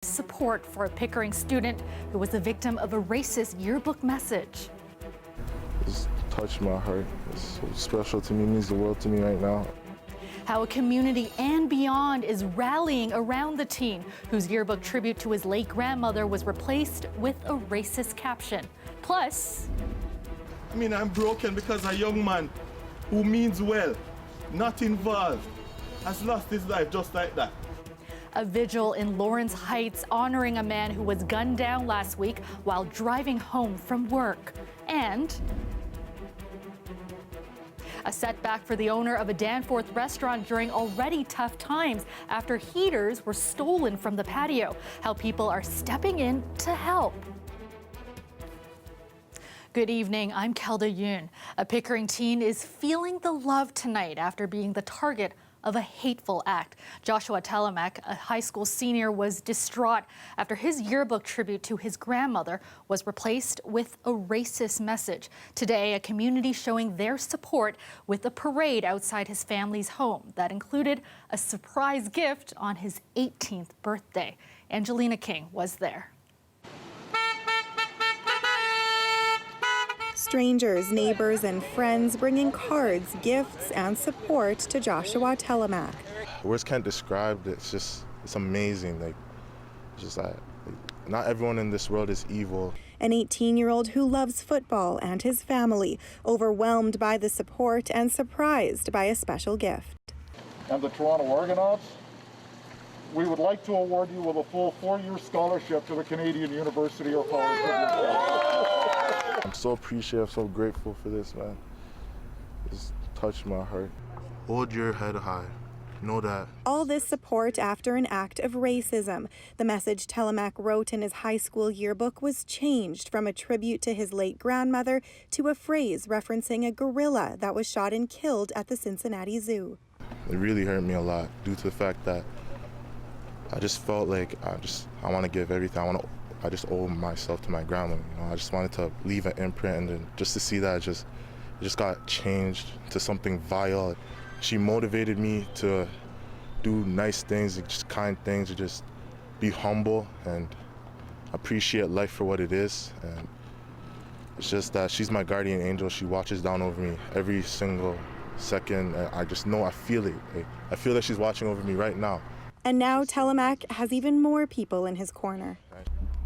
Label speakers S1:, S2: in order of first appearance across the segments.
S1: Support for a Pickering student who was the victim of a racist yearbook message.
S2: It's touched my heart. It's so special to me, it means the world to me right now.
S1: How a community and beyond is rallying around the teen whose yearbook tribute to his late grandmother was replaced with a racist caption. Plus,
S3: I'm broken because a young man who means well, not involved, has lost his life just like that.
S1: a vigil in Lawrence Heights honoring a man who was gunned down last week while driving home from work. And a setback for the owner of a Danforth restaurant during already tough times after heaters were stolen from the patio. How people are stepping in to help. Good evening, I'm Kelda Yoon. A Pickering teen is feeling the love tonight after being the target of a hateful act. Joshua Telemach, a high school senior, was distraught after his yearbook tribute to his grandmother was replaced with a racist message. Today, a community showing their support with a parade outside his family's home that included a surprise gift on his 18th birthday. Angelina King was there.
S4: Strangers, neighbors, and friends bringing cards, gifts, and support to Joshua Telemach.
S2: Words can't describe it. It's amazing. Not everyone in this world is evil.
S4: An 18-year-old who loves football and his family, overwhelmed by the support and surprised by a special gift.
S5: And the Toronto Argonauts, we would like to award you with a full 4-year scholarship to the Canadian University or College.
S2: I'm so appreciative, so grateful for this, man. It's touched my heart. Hold your head high. Know that.
S4: All this support after an act of racism. The message Telemach wrote in his high school yearbook was changed from a tribute to his late grandmother to a phrase referencing a gorilla that was shot and killed at the Cincinnati Zoo.
S2: It really hurt me a lot due to the fact that I just felt like I want to give everything. I just owe myself to my grandma. I just wanted to leave an imprint, and then just to see that it just got changed to something vile. She motivated me to do nice things, just kind things, to just be humble and appreciate life for what it is. And it's just that she's my guardian angel. She watches down over me every single second. I just know, I feel it. I feel that she's watching over me right now.
S4: And now Telemach has even more people in his corner.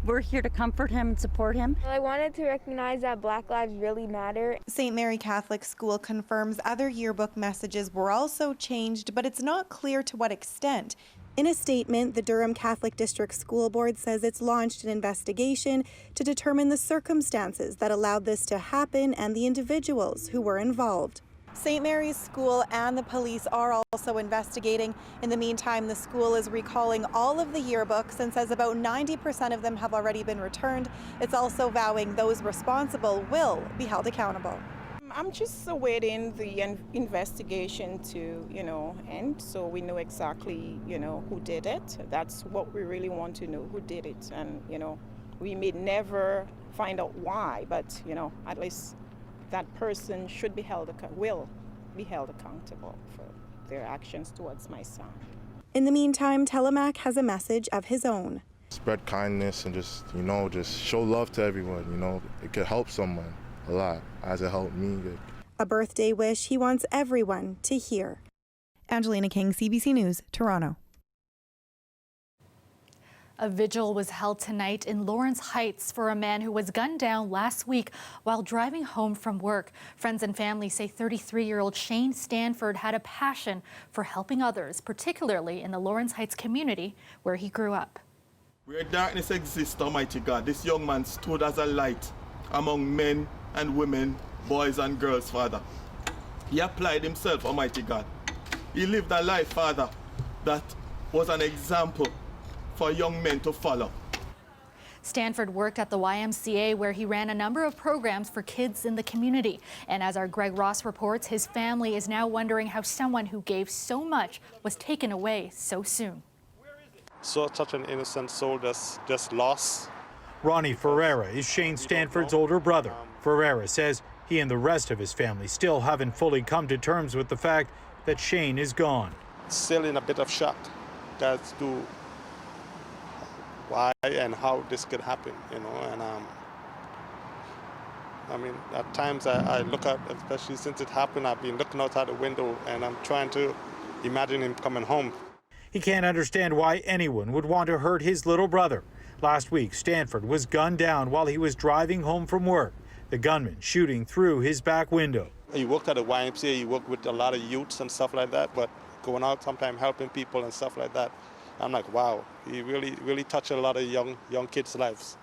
S6: We're here to comfort him and support him.
S7: I wanted to recognize that Black lives really matter.
S4: St. Mary Catholic School confirms other yearbook messages were also changed, but it's not clear to what extent. In a statement, the Durham Catholic District School Board says it's launched an investigation to determine the circumstances that allowed this to happen and the individuals who were involved. St. Mary's School and the police are also investigating. In the meantime, the school is recalling all of the yearbooks and says about 90% of them have already been returned. It's also vowing those responsible will be held accountable.
S8: I'm just awaiting the investigation to, end, so we know exactly, who did it. That's what we really want to know, who did it. And, we may never find out why, but, at least that person should be will be held accountable for their actions towards my son.
S4: In the meantime, Telemach has a message of his own.
S2: Spread kindness and just show love to everyone. It could help someone a lot, as it helped me.
S4: A birthday wish he wants everyone to hear. Angelina King, CBC News, Toronto.
S1: A vigil was held tonight in Lawrence Heights for a man who was gunned down last week while driving home from work. Friends and family say 33-year-old Shane Stanford had a passion for helping others, particularly in the Lawrence Heights community where he grew up.
S3: Where darkness exists, Almighty God, this young man stood as a light among men and women, boys and girls, Father. He applied himself, Almighty God. He lived a life, Father, that was an example for young men to follow.
S1: Stanford worked at the YMCA where he ran a number of programs for kids in the community. And as our Greg Ross reports, his family is now wondering how someone who gave so much was taken away so soon.
S9: Such an innocent soul just lost.
S10: Ronnie Ferreira is Shane Stanford's older brother. Ferreira says he and the rest of his family still haven't fully come to terms with the fact that Shane is gone.
S9: Still in a bit of shock as to why and how this could happen, you know. And I mean, at times I look out, especially since it happened, I've been looking outside the window and I'm trying to imagine him coming home.
S10: He can't understand why anyone would want to hurt his little brother. Last week, Stanford was gunned down while he was driving home from work, the gunman shooting through his back window.
S9: He worked at a YMCA, he worked with a lot of youths and stuff like that, but going out sometimes helping people and stuff like that, I'm like, wow, he really touched a lot of young kids' lives.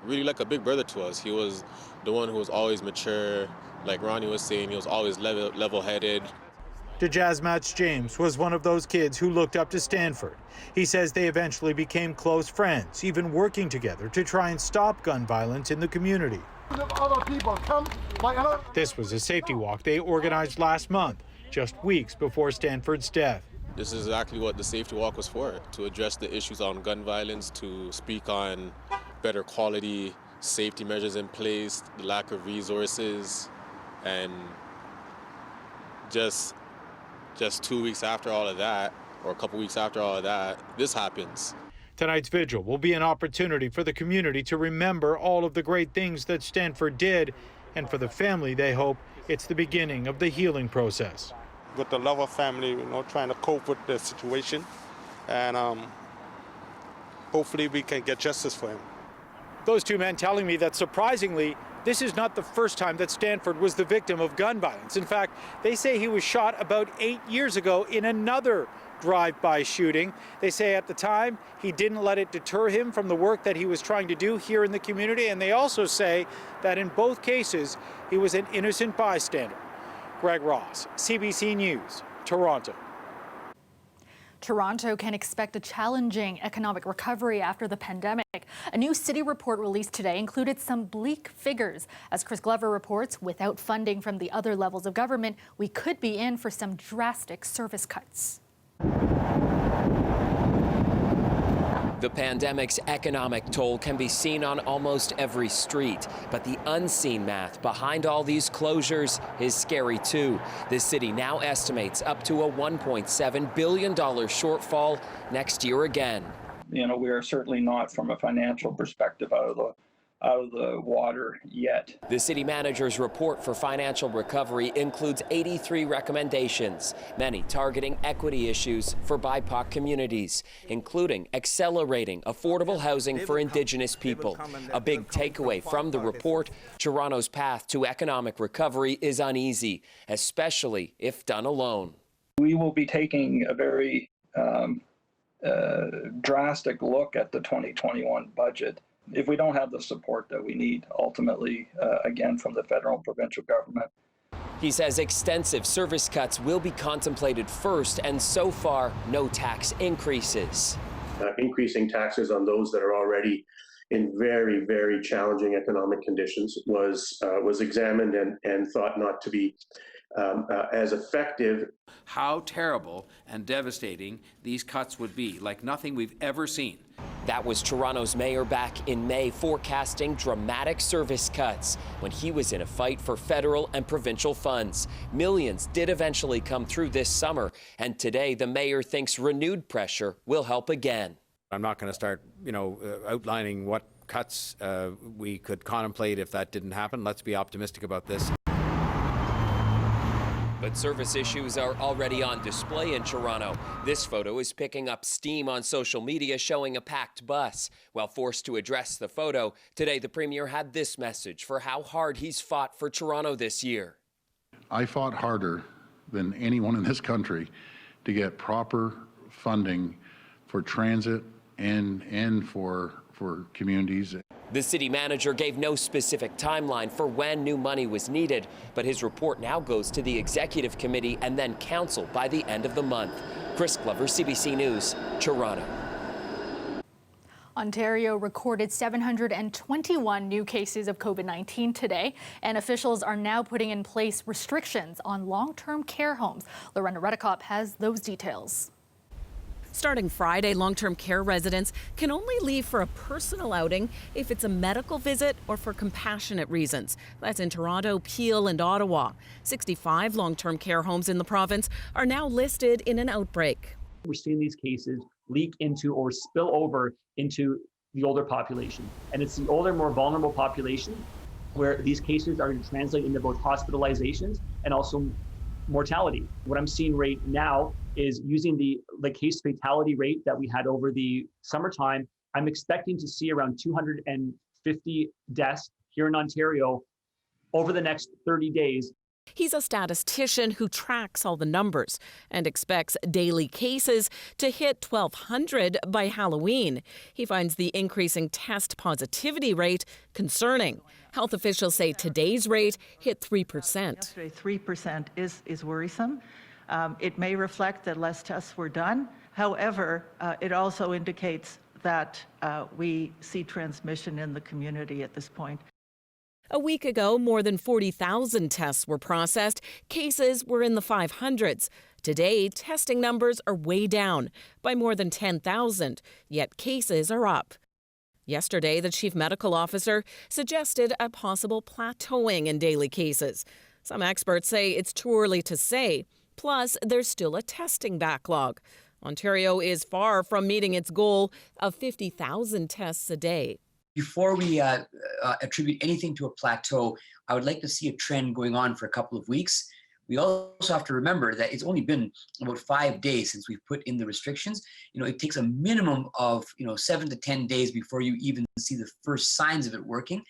S11: Really like a big brother to us. He was the one who was always mature, like Ronnie was saying, he was always level-headed.
S10: Dejazmatch James was one of those kids who looked up to Stanford. He says they eventually became close friends, even working together to try and stop gun violence in the community. This was a safety walk they organized last month, just weeks before Stanford's death.
S11: This is exactly what the safety walk was for, to address the issues on gun violence, to speak on better quality safety measures in place, the lack of resources, and just 2 weeks after all of that, or a couple weeks after all of that, this happens.
S10: Tonight's vigil will be an opportunity for the community to remember all of the great things that Stanford did, and for the family, they hope it's the beginning of the healing process.
S9: With the love of family, you know, trying to cope with the situation, and hopefully we can get justice for him.
S10: Those two men telling me that, surprisingly, this is not the first time that Stanford was the victim of gun violence. In fact, they say he was shot about 8 years ago in another drive-by shooting. They say at the time he didn't let it deter him from the work that he was trying to do here in the community, and they also say that in both cases he was an innocent bystander. Greg Ross, CBC News, Toronto.
S1: Toronto can expect a challenging economic recovery after the pandemic. A new city report released today included some bleak figures. As Chris Glover reports, without funding from the other levels of government, we could be in for some drastic service cuts.
S12: The pandemic's economic toll can be seen on almost every street, but the unseen math behind all these closures is scary too. The city now estimates up to a $1.7 billion shortfall next year again.
S13: You know, we are certainly not, from a financial perspective, out of the water yet.
S12: The city manager's report for financial recovery includes 83 recommendations, many targeting equity issues for BIPOC communities, including accelerating affordable housing for Indigenous people. A big takeaway from the report, Toronto's path to economic recovery is uneasy, especially if done alone.
S13: We will be taking a very drastic look at the 2021 budget if we don't have the support that we need, ultimately, again, from the federal and provincial government.
S12: He says extensive service cuts will be contemplated first, and so far, no tax increases.
S14: Increasing taxes on those that are already in very, very challenging economic conditions was examined and thought not to be as effective.
S15: How terrible and devastating these cuts would be, like nothing we've ever seen.
S12: That was Toronto's mayor back in May, forecasting dramatic service cuts when he was in a fight for federal and provincial funds. Millions did eventually come through this summer, and today the mayor thinks renewed pressure will help again.
S15: I'm not going to start, outlining what cuts we could contemplate if that didn't happen. Let's be optimistic about this.
S12: But service issues are already on display in Toronto. This photo is picking up steam on social media, showing a packed bus. While forced to address the photo, today the Premier had this message for how hard he's fought for Toronto this year.
S16: I fought harder than anyone in this country to get proper funding for transit and for communities.
S12: The city manager gave no specific timeline for when new money was needed, but his report now goes to the executive committee and then council by the end of the month. Chris Glover, CBC News, Toronto.
S1: Ontario recorded 721 new cases of COVID-19 today, and officials are now putting in place restrictions on long-term care homes. Lorena Redekop has those details.
S17: Starting Friday, long-term care residents can only leave for a personal outing if it's a medical visit or for compassionate reasons. That's in Toronto, Peel, and Ottawa. 65 long-term care homes in the province are now listed in an outbreak.
S18: We're seeing these cases leak into or spill over into the older population. And it's the older, more vulnerable population where these cases are going to translate into both hospitalizations and also mortality. What I'm seeing right now is using the case fatality rate that we had over the summertime. I'm expecting to see around 250 deaths here in Ontario over the next 30 days.
S17: He's a statistician who tracks all the numbers and expects daily cases to hit 1,200 by Halloween. He finds the increasing test positivity rate concerning. Health officials say today's rate hit 3%.
S19: Yesterday, 3% is worrisome. It may reflect that less tests were done. However, it also indicates that we see transmission in the community at this point.
S17: A week ago, more than 40,000 tests were processed. Cases were in the 500s. Today, testing numbers are way down by more than 10,000, yet cases are up. Yesterday, the chief medical officer suggested a possible plateauing in daily cases. Some experts say it's too early to say. Plus, there's still a testing backlog. Ontario is far from meeting its goal of 50,000 tests a day.
S20: Before we attribute anything to a plateau, I would like to see a trend going on for a couple of weeks. We also have to remember that it's only been about 5 days since we've put in the restrictions. It takes a minimum of 7 to 10 days before you even see the first signs of it working.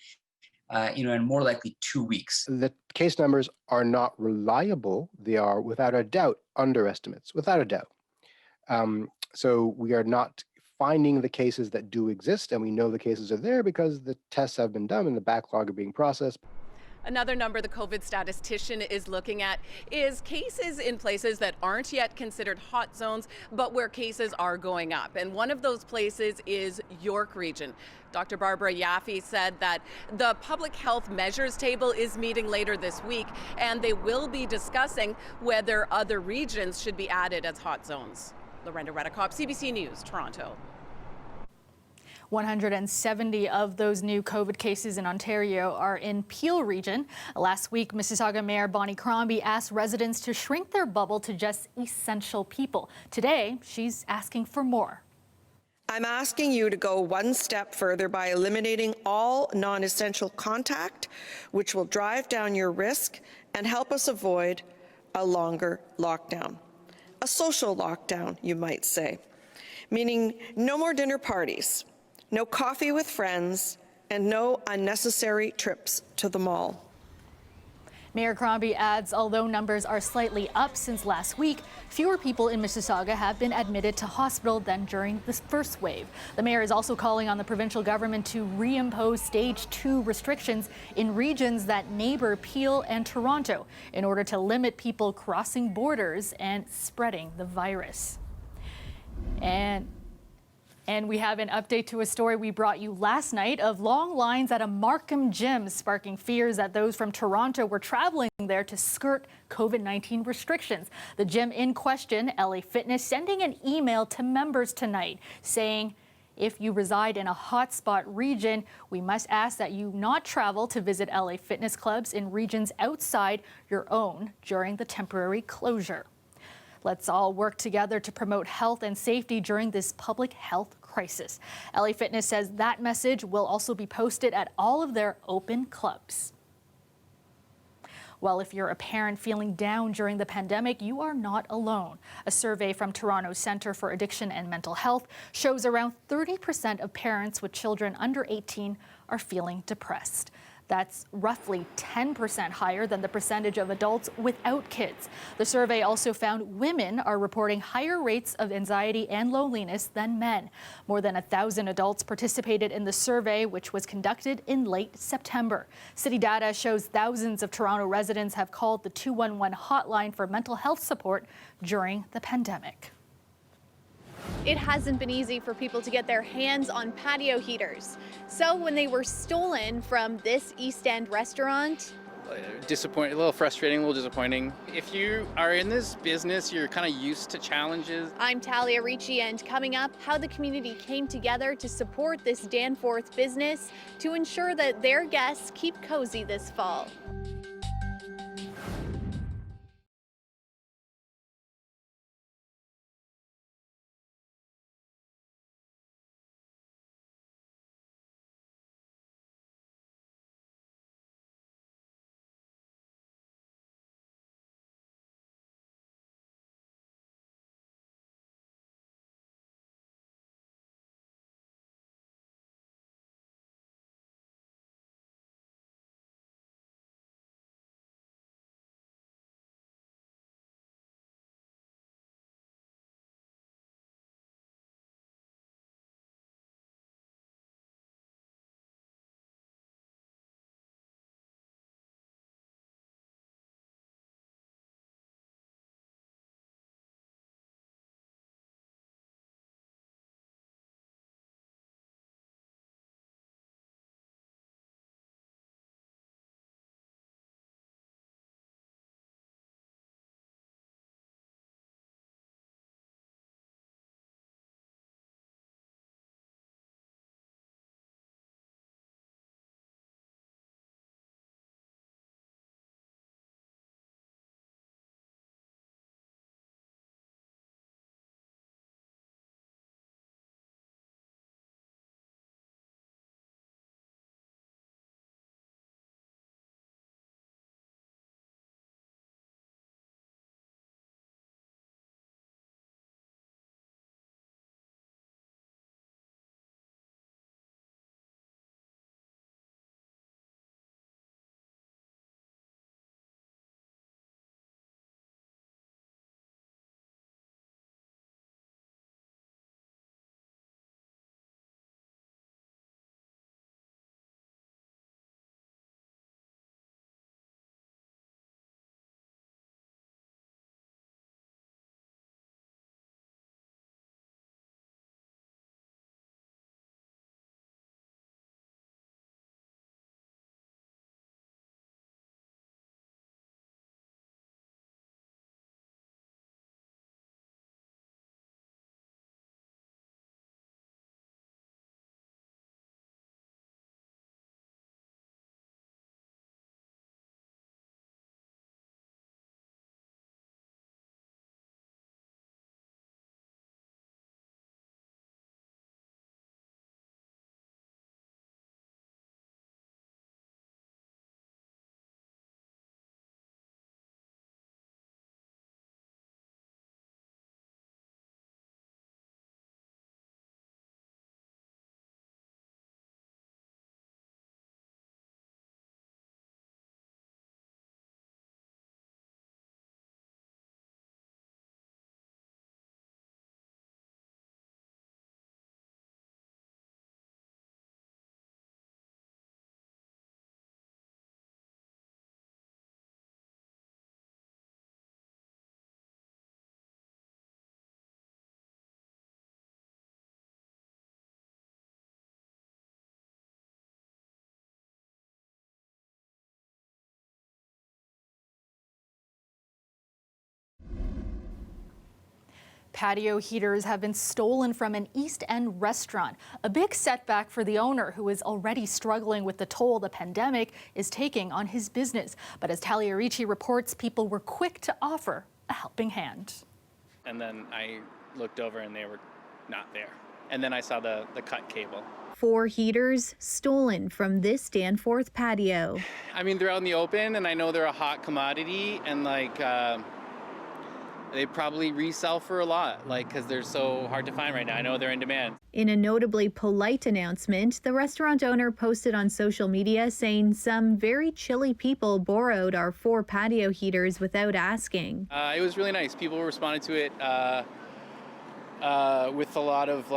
S20: And more likely 2 weeks.
S21: The case numbers are not reliable. They are without a doubt underestimates, without a doubt. So we are not finding the cases that do exist, and we know the cases are there because the tests have been done and the backlog are being processed.
S22: Another number the COVID statistician is looking at is cases in places that aren't yet considered hot zones, but where cases are going up. And one of those places is York Region. Dr. Barbara Yaffe said that the public health measures table is meeting later this week, and they will be discussing whether other regions should be added as hot zones. Lorenda Redekop, CBC News, Toronto.
S1: 170 of those new COVID cases in Ontario are in Peel region. Last week, Mississauga Mayor Bonnie Crombie asked residents to shrink their bubble to just essential people. Today, she's asking for more.
S23: I'm asking you to go one step further by eliminating all non-essential contact, which will drive down your risk and help us avoid a longer lockdown. A social lockdown, you might say, meaning no more dinner parties, no coffee with friends, and no unnecessary trips to the mall.
S1: Mayor Crombie adds, although numbers are slightly up since last week, fewer people in Mississauga have been admitted to hospital than during this first wave. The mayor is also calling on the provincial government to reimpose stage 2 restrictions in regions that neighbor Peel and Toronto in order to limit people crossing borders and spreading the virus. And we have an update to a story we brought you last night of long lines at a Markham gym, sparking fears that those from Toronto were traveling there to skirt COVID-19 restrictions. The gym in question, LA Fitness, sending an email to members tonight saying, if you reside in a hotspot region, we must ask that you not travel to visit LA Fitness clubs in regions outside your own during the temporary closure. Let's all work together to promote health and safety during this public health crisis. LA Fitness says that message will also be posted at all of their open clubs. Well, if you're a parent feeling down during the pandemic, you are not alone. A survey from Toronto's Centre for Addiction and Mental Health shows around 30% of parents with children under 18 are feeling depressed. That's roughly 10% higher than the percentage of adults without kids. The survey also found women are reporting higher rates of anxiety and loneliness than men. More than 1,000 adults participated in the survey, which was conducted in late September. City data shows thousands of Toronto residents have called the 211 hotline for mental health support during the pandemic.
S24: It hasn't been easy for people to get their hands on patio heaters. So when they were stolen from this East End restaurant,
S25: disappointing, a little frustrating, a little disappointing. If you are in this business, you're kind of used to challenges.
S24: I'm Talia Ricci, and coming up, how the community came together to support this Danforth business to ensure that their guests keep cozy this fall.
S1: Patio heaters have been stolen from an East End restaurant. A big setback for the owner, who is already struggling with the toll the pandemic is taking on his business. But as Talia Ricci reports, people were quick to offer a helping hand.
S25: And then I looked over and they were not there. And then I saw the cut cable.
S24: 4 heaters stolen from this Danforth patio.
S25: I mean, they're out in the open and I know they're a hot commodity and they probably resell for a lot, because they're so hard to find right now. I know they're in demand.
S24: In a notably polite announcement, the restaurant owner posted on social media saying some very chilly people borrowed our 4 patio heaters without asking.
S25: It was really nice. People responded to it with a lot of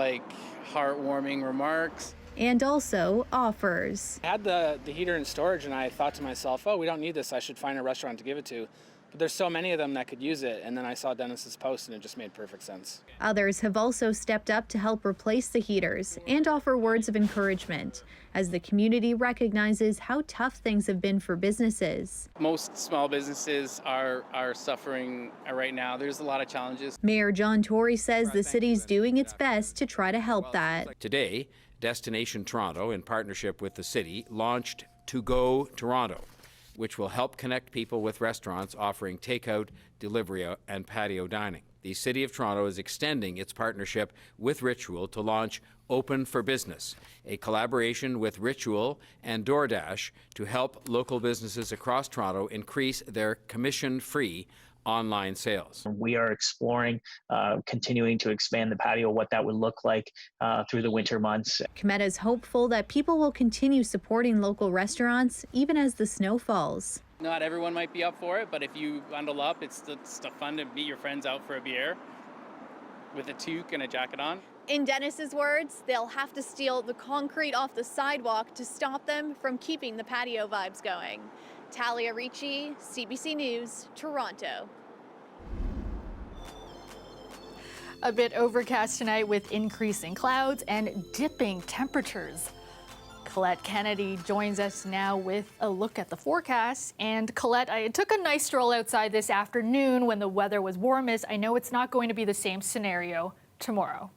S25: heartwarming remarks.
S24: And also offers.
S2: I had the heater in storage and I thought to myself, oh, we don't need this. I should find a restaurant to give it to. But there's so many of them that could use it. And then I saw Dennis's post and it just made perfect sense.
S24: Others have also stepped up to help replace the heaters and offer words of encouragement as the community recognizes how tough things have been for businesses.
S25: Most small businesses are suffering right now. There's a lot of challenges.
S24: Mayor John Tory says the city's doing its best to try to help that.
S15: Today, Destination Toronto, in partnership with the city, launched To Go Toronto, which will help connect people with restaurants offering takeout, delivery, and patio dining. The City of Toronto is extending its partnership with Ritual to launch Open for Business, a collaboration with Ritual and DoorDash to help local businesses across Toronto increase their commission-free online sales.
S18: We are exploring continuing to expand the patio, what that would look like through the winter months.
S24: Cometa is hopeful that people will continue supporting local restaurants even as the snow falls.
S25: Not everyone might be up for it, but if you bundle up, it's fun to meet your friends out for a beer with a toque and a jacket on.
S24: In Dennis's words, they'll have to steal the concrete off the sidewalk to stop them from keeping the patio vibes going. Talia Ricci, CBC News, Toronto.
S1: A bit overcast tonight with increasing clouds and dipping temperatures. Colette Kennedy joins us now with a look at the forecast. And Colette, I took a nice stroll outside this afternoon when the weather was warmest. I know it's not going to be the same scenario tomorrow.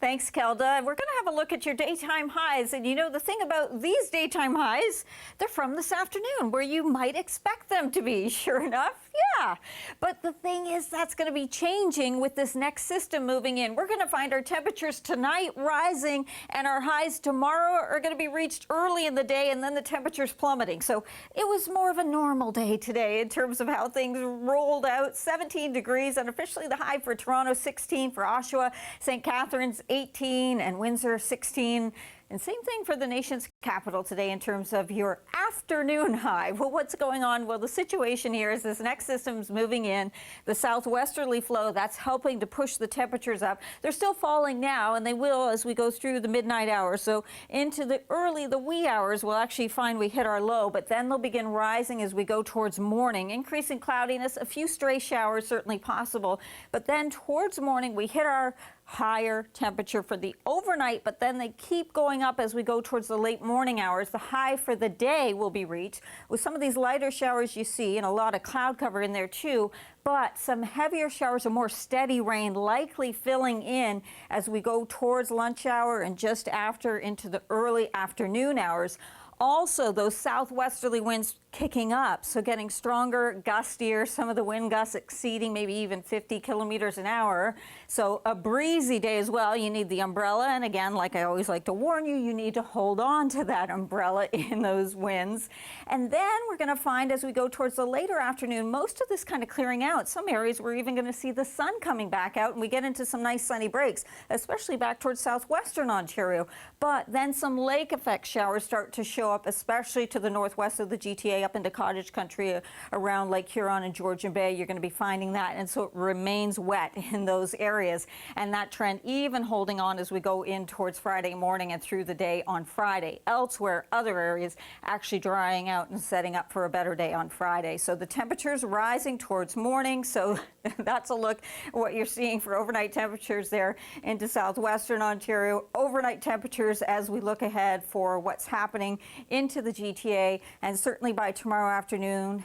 S5: Thanks, Kelda. We're going to have a look at your daytime highs. And you know, the thing about these daytime highs, they're from this afternoon, where you might expect them to be. Sure enough, yeah. But the thing is, that's going to be changing with this next system moving in. We're going to find our temperatures tonight rising, and our highs tomorrow are going to be reached early in the day, and then the temperatures plummeting. So it was more of a normal day today in terms of how things rolled out. 17 degrees, and officially the high for Toronto, 16 for Oshawa, St. Catharines, 18, and Windsor 16. And same thing for the nation's capital today in terms of your afternoon high. Well, what's going on? Well, the situation here is this next system's moving in. The southwesterly flow, that's helping to push the temperatures up. They're still falling now, and they will as we go through the midnight hours. So into the wee hours, we'll actually find we hit our low, but then they'll begin rising as we go towards morning. Increasing cloudiness, a few stray showers certainly possible. But then towards morning, we hit our higher temperature for the overnight, but then they keep going up as we go towards the late morning hours. The high for the day will be reached with some of these lighter showers you see and a lot of cloud cover in there too, but some heavier showers and more steady rain likely filling in as we go towards lunch hour and just after into the early afternoon hours. Also, those southwesterly winds kicking up, so getting stronger, gustier, some of the wind gusts exceeding maybe even 50 kilometers an hour. So a breezy day as well. You need the umbrella, and again, like I always like to warn you, you need to hold on to that umbrella in those winds. And then we're going to find as we go towards the later afternoon, most of this kind of clearing out. Some areas we're even going to see the sun coming back out, and we get into some nice sunny breaks, especially back towards southwestern Ontario. But then some lake effect showers start to show up, especially to the northwest of the GTA, up into cottage country around Lake Huron and Georgian Bay. You're going to be finding that, and so it remains wet in those areas, and that trend even holding on as we go in towards Friday morning and through the day on Friday. Elsewhere, other areas actually drying out and setting up for a better day on Friday. So the temperatures rising towards morning. So that's a look at what you're seeing for overnight temperatures there into southwestern Ontario. Overnight temperatures as we look ahead for what's happening into the GTA, and certainly by tomorrow afternoon,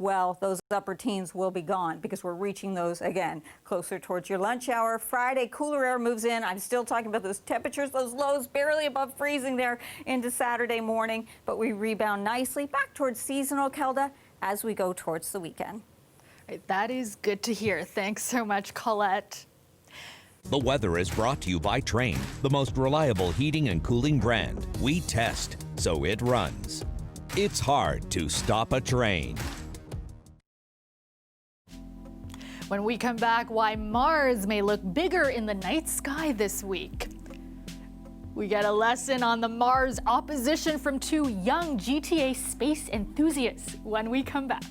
S5: well, those upper teens will be gone because we're reaching those again closer towards your lunch hour. Friday, cooler air moves in. I'm still talking about those temperatures, those lows barely above freezing there into Saturday morning, but we rebound nicely back towards seasonal, Kelda, as we go towards the weekend.
S1: Right, that is good to hear. Thanks so much, Colette.
S3: The weather is brought to you by Trane, the most reliable heating and cooling brand. We test, so it runs. It's hard to stop a train.
S1: When we come back, why Mars may look bigger in the night sky this week. We get a lesson on the Mars opposition from two young GTA space enthusiasts when we come back.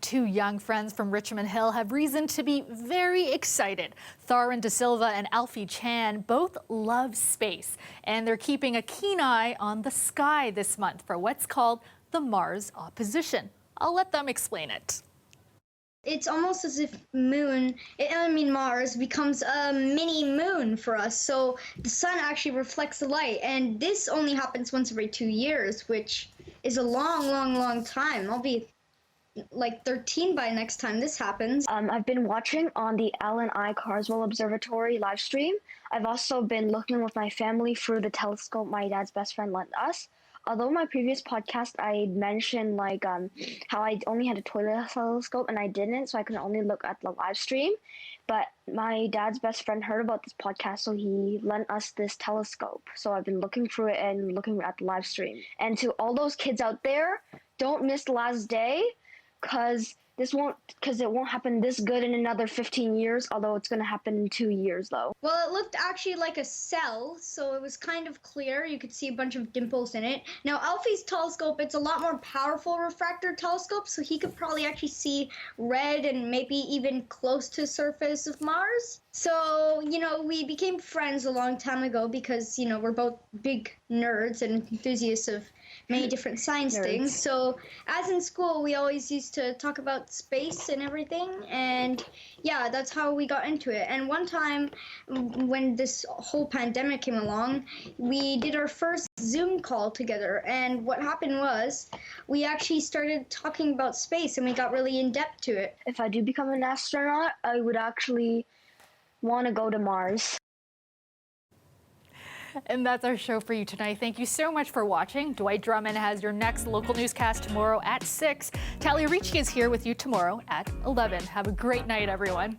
S1: Two young friends from Richmond Hill have reason to be very excited. Tharan De Silva and Alfie Chan both love space, and they're keeping a keen eye on the sky this month for what's called the Mars opposition. I'll let them explain it.
S4: It's almost as if Mars becomes a mini moon for us. So the sun actually reflects the light, and this only happens once every 2 years, which is a long, long, long time. like 13 by next time this happens.
S6: I've been watching on the Alan I. Carswell Observatory live stream. I've also been looking with my family through the telescope my dad's best friend lent us. Although my previous podcast I mentioned how I only had a toilet telescope and I didn't, so I could only look at the live stream. But my dad's best friend heard about this podcast, so he lent us this telescope. So I've been looking through it and looking at the live stream. And to all those kids out there, don't miss the last day, because it won't happen this good in another 15 years, although it's going to happen in 2 years, though.
S4: Well, it looked actually like a cell, so it was kind of clear. You could see a bunch of dimples in it. Now, Alfie's telescope, it's a lot more powerful refractor telescope, so he could probably actually see red and maybe even close to the surface of Mars. So, we became friends a long time ago because, we're both big nerds and enthusiasts of many different science things. So as in school, we always used to talk about space and everything. And yeah, that's how we got into it. And one time when this whole pandemic came along, we did our first Zoom call together. And what happened was we actually started talking about space and we got really in depth to it.
S6: If I do become an astronaut, I would actually want to go to Mars.
S1: And that's our show for you tonight. Thank you so much for watching. Dwight Drummond has your next local newscast tomorrow at 6. Talia Ricci is here with you tomorrow at 11. Have a great night, everyone.